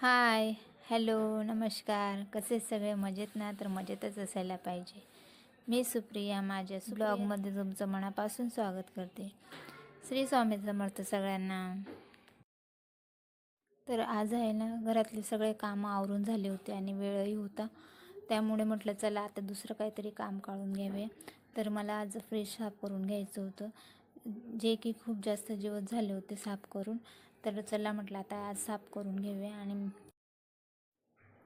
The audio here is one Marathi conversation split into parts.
हाय, हॅलो, नमस्कार. कसे सगळे मजेत ना? तर मजेतच असायला पाहिजे. मी सुप्रिया माझ्या ब्लॉगमध्ये तुमचं मनापासून स्वागत करते. श्री स्वामी समर्थ सगळ्यांना. तर आज आहे ना, घरातले सगळे कामं आवरून झाले होते आणि वेळही होता. त्यामुळे म्हटलं चला आता दुसरं काहीतरी काम काढून घ्यावे. तर मला आज फ्रीज साफ करून घ्यायचं होतं, जे की खूप जास्त दिवस झाले होते साफ करून. तर चला म्हटलं आता आज साफ करून घेऊया. आणि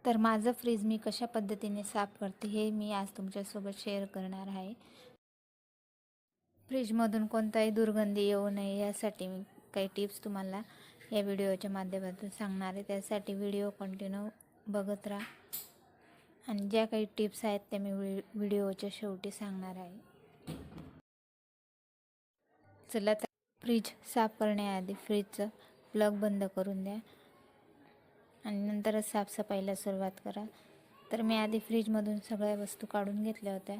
तर माझं फ्रीज मी कशा पद्धतीने साफ करते हे मी आज तुमच्यासोबत शेअर करणार आहे. फ्रीजमधून कोणताही दुर्गंधी येऊ नये यासाठी मी काही टिप्स तुम्हाला या व्हिडिओच्या माध्यमातून सांगणार आहे. त्यासाठी व्हिडिओ कंटिन्यू बघत राहा आणि ज्या काही टिप्स आहेत त्या मी व्हिडिओच्या शेवटी सांगणार आहे. चला तर फ्रीज साफ करण्याआधी फ्रीजचं प्लग बंद करून द्या आणि नंतरच साफसफाईला सुरुवात करा. तर मी आधी फ्रीजमधून सगळ्या वस्तू काढून घेतल्या होत्या.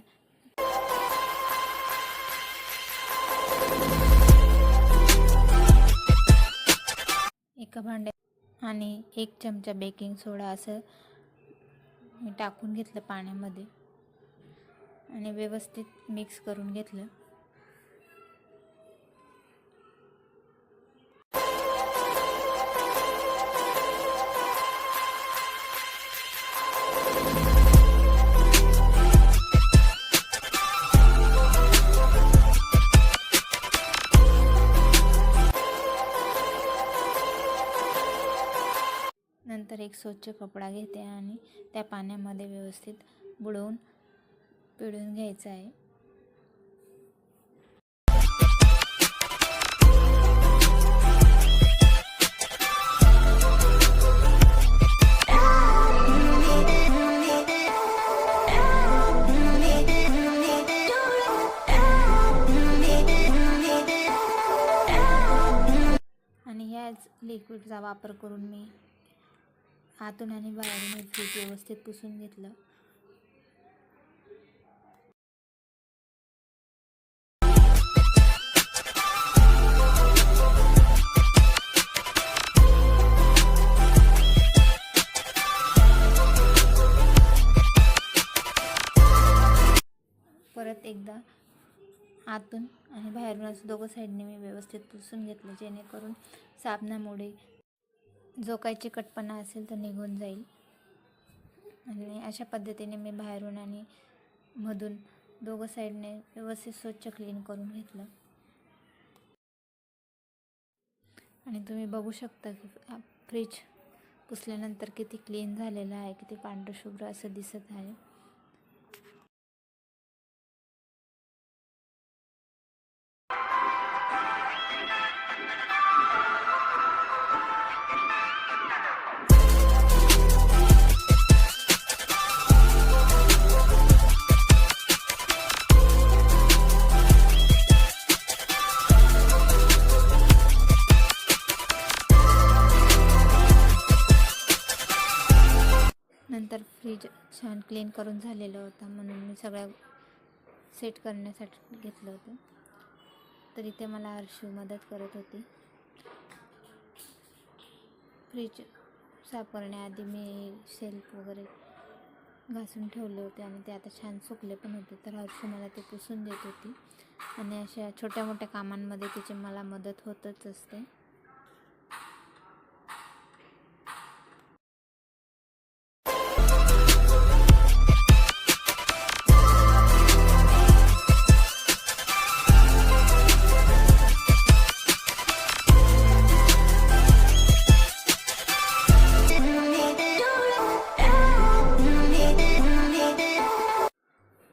एका भांड्यात आणि 1 चमचा बेकिंग सोडा असं मी टाकून घेतलं पाण्यामध्ये आणि व्यवस्थित मिक्स करून घेतलं. नंतर एक स्वच्छ कपडा घेते आणि त्या पाण्यामध्ये व्यवस्थित बुडवून पिळून घ्यायचं आहे. आणि ह्याच लिक्विडचा वापर करून मी आतून आणि बाहेरून फ्रीज व्यवस्थित पुसून घेतलं. परत एकदा आतून आणि बाहेरून असं दोघं साईडने मी व्यवस्थित पुसून घेतलं, जेणेकरून साबणामुळे जो काही चिकटपणा असेल तो निघून जाईल. आणि अशा पद्धतीने मी बाहेरून आणि मधून दोघं साईडने व्यवस्थित स्वच्छ क्लीन करून घेतलं. आणि तुम्ही बघू शकता की फ्रीज पुसल्यानंतर किती क्लीन झालेलं आहे, किती पांढरशुभ्र असं दिसत आहे. नंतर फ्रीज छान क्लीन करून झालेलं होतं, म्हणून मी सगळ्या सेट करण्यासाठी घेतलं होतं. तर इथे मला हर्षू मदत करत होती. फ्रीज साफ करण्याआधी मी शेल्फ वगैरे घासून ठेवले होते आणि ते आता छान सुकले पण होते. तर हर्षू मला ते पुसून देत होती आणि अशा छोट्या मोठ्या कामांमध्ये तिची मला मदत होतच असते.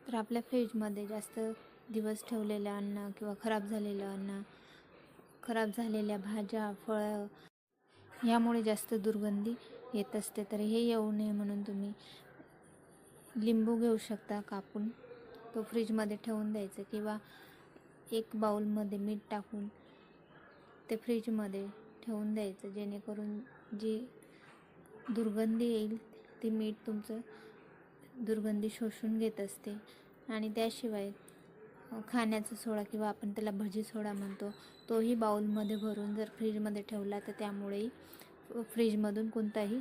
तर आपल्या फ्रीजमध्ये जास्त दिवस ठेवलेलं अन्न किंवा खराब झालेलं अन्न, खराब झालेल्या भाज्या, फळं यामुळे जास्त दुर्गंधी येत असते. तर हे येऊ नये म्हणून तुम्ही लिंबू घेऊ शकता कापून, तो फ्रीजमध्ये ठेवून द्यायचं किंवा एक बाउलमध्ये मीठ टाकून ते फ्रीजमध्ये ठेवून द्यायचं, जेणेकरून जी दुर्गंधी येईल ती मीठ तुमचं दुर्गंधी शोषून घेत असते. आणि त्याशिवाय खाण्याचा सोडा किंवा आपण त्याला भजी सोडा म्हणतो, तोही बाउलमध्ये भरून जर फ्रीजमध्ये ठेवला तर त्यामुळेही फ्रीजमधून कोणताही